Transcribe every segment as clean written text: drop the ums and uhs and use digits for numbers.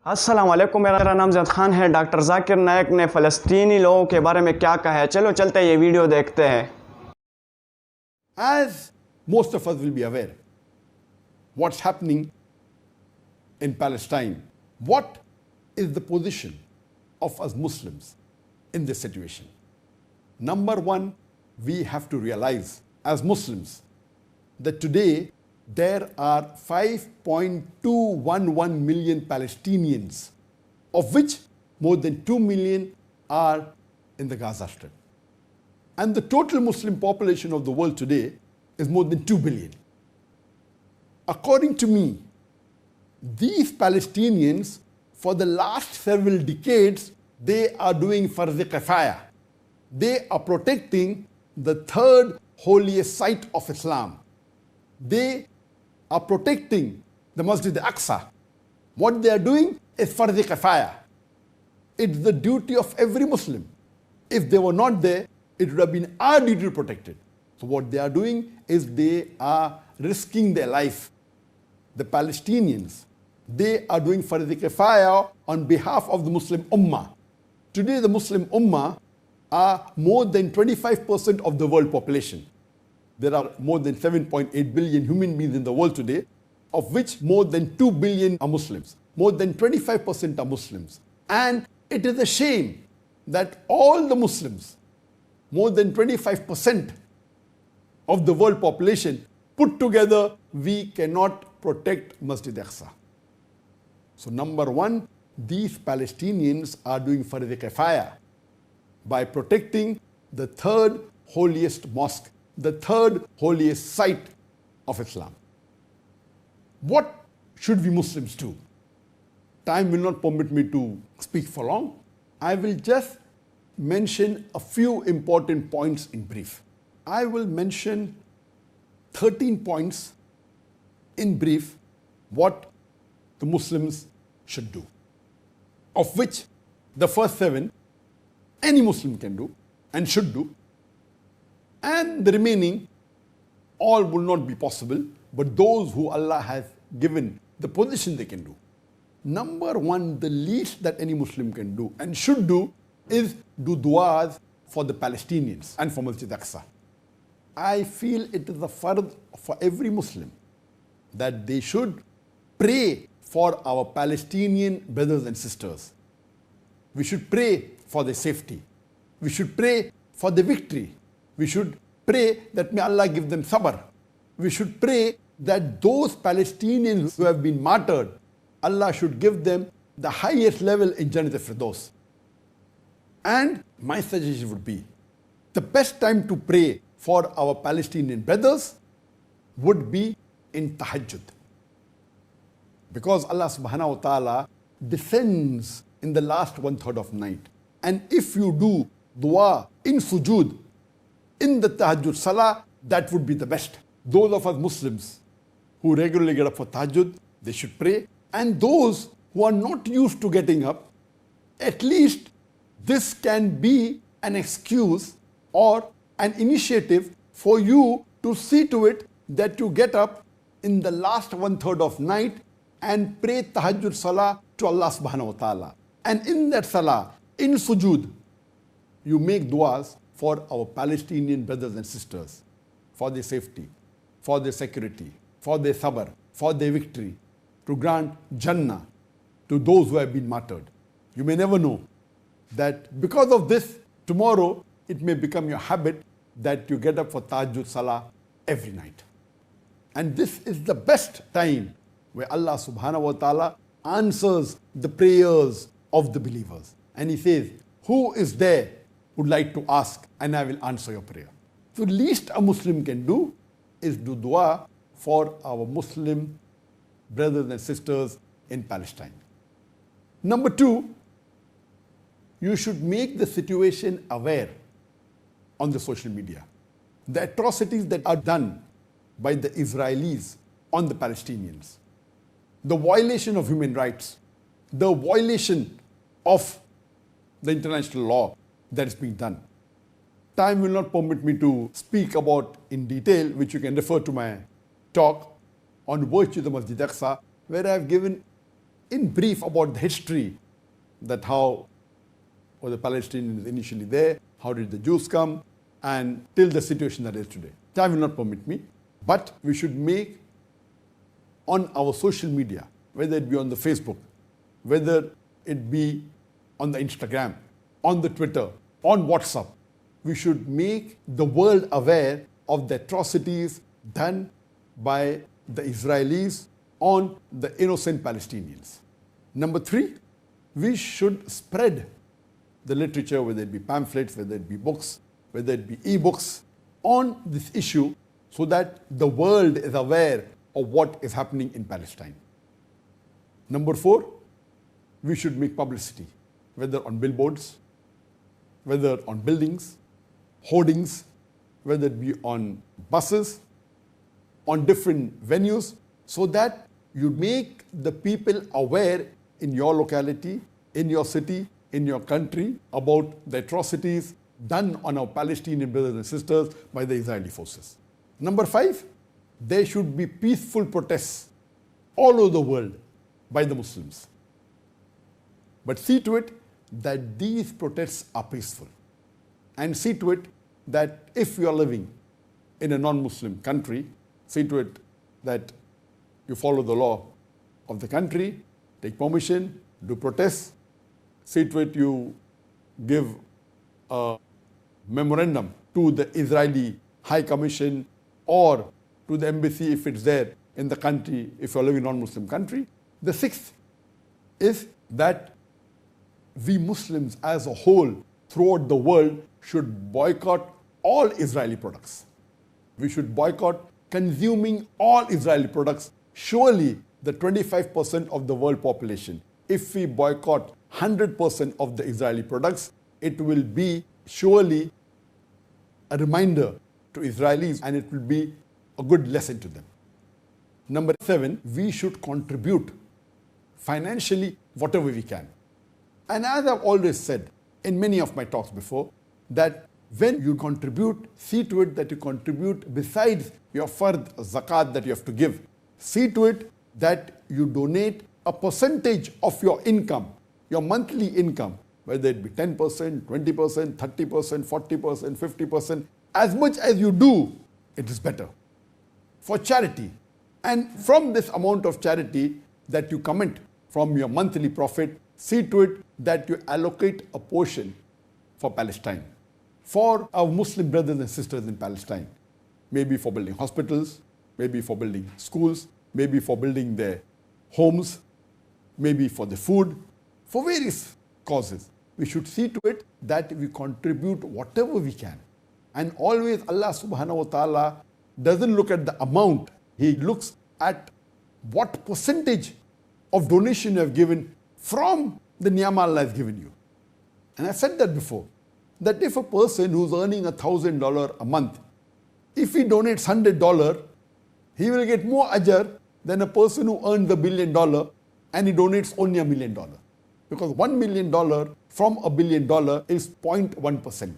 अस्सलाम वालेकुम, मेरा नाम ज़ैद खान है। डॉक्टर जाकिर नाइक ने फ़लस्तीनी लोगों के बारे में क्या कहा है, चलो चलते ये वीडियो देखते हैं। As most of us will be aware, what's happening in Palestine, what is the position of us Muslims in this situation? Number one, we have to realize as Muslims that today there are 5.211 million Palestinians, of which more than 2 million are in the Gaza Strip. And the total Muslim population of the world today is more than 2 billion. According to me, these Palestinians, for the last several decades, they are doing Farz Kifaya. They are protecting the third holiest site of Islam. They are protecting the Masjid al-Aqsa. What they are doing is Farz Kifaya. It's the duty of every Muslim. If they were not there, it would have been our duty to protect it. So what they are doing is they are risking their life. The Palestinians, they are doing Farz Kifaya on behalf of the Muslim Ummah. Today the Muslim Ummah are more than 25% of the world population. There are more than 7.8 billion human beings in the world today, of which more than 2 billion are Muslims. More than 25% are Muslims. And it is a shame that all the Muslims, more than 25% of the world population, put together, we cannot protect Masjid al-Aqsa. So number one, these Palestinians are doing Farz Kifaya by protecting the third holiest mosque, the third holiest site of Islam. What should we Muslims do? Time will not permit me to speak for long. I will just mention a few important points in brief. I will mention 13 points in brief what the Muslims should do, of which the first 7 any Muslim can do and should do, and the remaining all will not be possible, but those who Allah has given the position they can do. Number one, the least that any Muslim can do and should do is do du'as for the Palestinians and for Masjid al-Aqsa. I feel it is a fard for every Muslim that they should pray for our Palestinian brothers and sisters. We should pray for their safety. We should pray for the victory. We should pray that may Allah give them sabr. We should pray that those Palestinians who have been martyred, Allah should give them the highest level in Jannat al-Firdaus. And my suggestion would be, the best time to pray for our Palestinian brothers would be in Tahajjud. Because Allah subhanahu wa ta'ala descends in the last 1/3 of night. And if you do dua in sujood, in the Tahajjud Salah, that would be the best. Those of us Muslims who regularly get up for Tahajjud, they should pray. And those who are not used to getting up, at least this can be an excuse or an initiative for you to see to it that you get up in the last 1/3 of night and pray Tahajjud Salah to Allah subhanahu wa ta'ala. And in that Salah, in sujood, you make du'as for our Palestinian brothers and sisters, for their safety, for their security, for their sabr, for their victory, to grant Jannah to those who have been martyred. You may never know that because of this, tomorrow it may become your habit that you get up for Tahajjud Salah every night. And this is the best time where Allah subhanahu wa ta'ala answers the prayers of the believers. And He says, who is there who would like to ask, and I will answer your prayer. So least a Muslim can do is do dua for our Muslim brothers and sisters in Palestine. Number two, you should make the situation aware on the social media. The atrocities that are done by the Israelis on the Palestinians, the violation of human rights, the violation of the international law that is being done. Time will not permit me to speak about in detail, which you can refer to my talk on virtue of the Masjid al-Aqsa, where I have given in brief about the history, that how were the Palestinians initially there, how did the Jews come, and till the situation that is today. Time will not permit me, but we should make on our social media, whether it be on the Facebook, whether it be on the Instagram, on the Twitter, on WhatsApp, we should make the world aware of the atrocities done by the Israelis on the innocent Palestinians. Number 3, we should spread the literature, whether it be pamphlets, whether it be books, whether it be e-books, on this issue so that the world is aware of what is happening in Palestine. Number 4, we should make publicity, whether on billboards, whether on buildings, hoardings, whether it be on buses, on different venues, so that you make the people aware in your locality, in your city, in your country about the atrocities done on our Palestinian brothers and sisters by the Israeli forces. Number 5, there should be peaceful protests all over the world by the Muslims. But see to it that these protests are peaceful. And see to it that if you are living in a non-Muslim country, see to it that you follow the law of the country, take permission, do protests, see to it you give a memorandum to the Israeli High Commission or to the embassy if it's there in the country, if you're living in a non-Muslim country. The 6th is that we Muslims as a whole throughout the world should boycott all Israeli products. We should boycott consuming all Israeli products. Surely the 25% of the world population, if we boycott 100% of the Israeli products, it will be surely a reminder to Israelis and it will be a good lesson to them. Number 7, we should contribute financially whatever we can. And as I've always said in many of my talks before, that when you contribute, see to it that you contribute besides your fard, zakat that you have to give. See to it that you donate a percentage of your income, your monthly income, whether it be 10%, 20%, 30%, 40%, 50%, as much as you do, it is better for charity. And from this amount of charity that you commit from your monthly profit, see to it that you allocate a portion for Palestine, for our Muslim brothers and sisters in Palestine, maybe for building hospitals, maybe for building schools, maybe for building their homes, maybe for the food, for various causes. We should see to it that we contribute whatever we can. And always Allah subhanahu wa ta'ala doesn't look at the amount. He looks at what percentage of donation you have given from the ni'mah Allah has given you. And I said that before, that if a person who's earning $1,000 a month, if he donates $100, he will get more ajr than a person who earns $1 billion and he donates only $1 million. Because $1 million from $1 billion is 0.1%,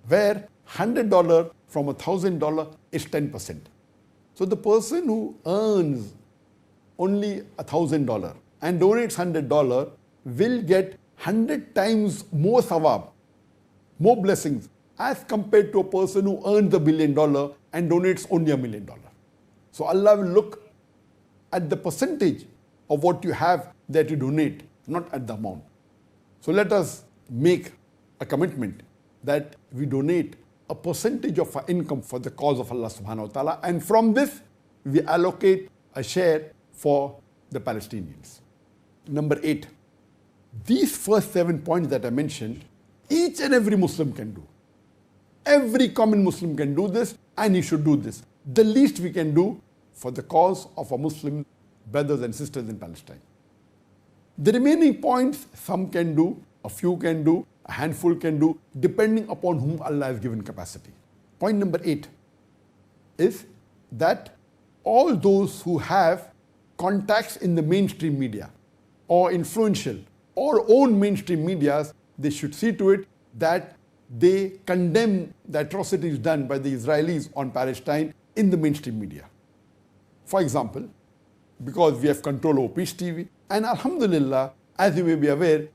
where $100 from $1,000 is 10%. So the person who earns only $1,000 and donates $100 will get 100 times more thawab, more blessings, as compared to a person who earns $1 billion and donates only $1 million. So Allah will look at the percentage of what you have that you donate, not at the amount. So let us make a commitment that we donate a percentage of our income for the cause of Allah subhanahu wa ta'ala, and from this we allocate a share for the Palestinians. Number 8, these first 7 points that I mentioned, each and every Muslim can do. Every common Muslim can do this, and he should do this. The least we can do for the cause of our Muslim brothers and sisters in Palestine. The remaining points, some can do, a few can do, a handful can do, depending upon whom Allah has given capacity. Point number 8 is that all those who have contacts in the mainstream media or influential or own mainstream medias, they should see to it that they condemn the atrocities done by the Israelis on Palestine in the mainstream media. For example, because we have control over Peace TV, And alhamdulillah, as you may be aware,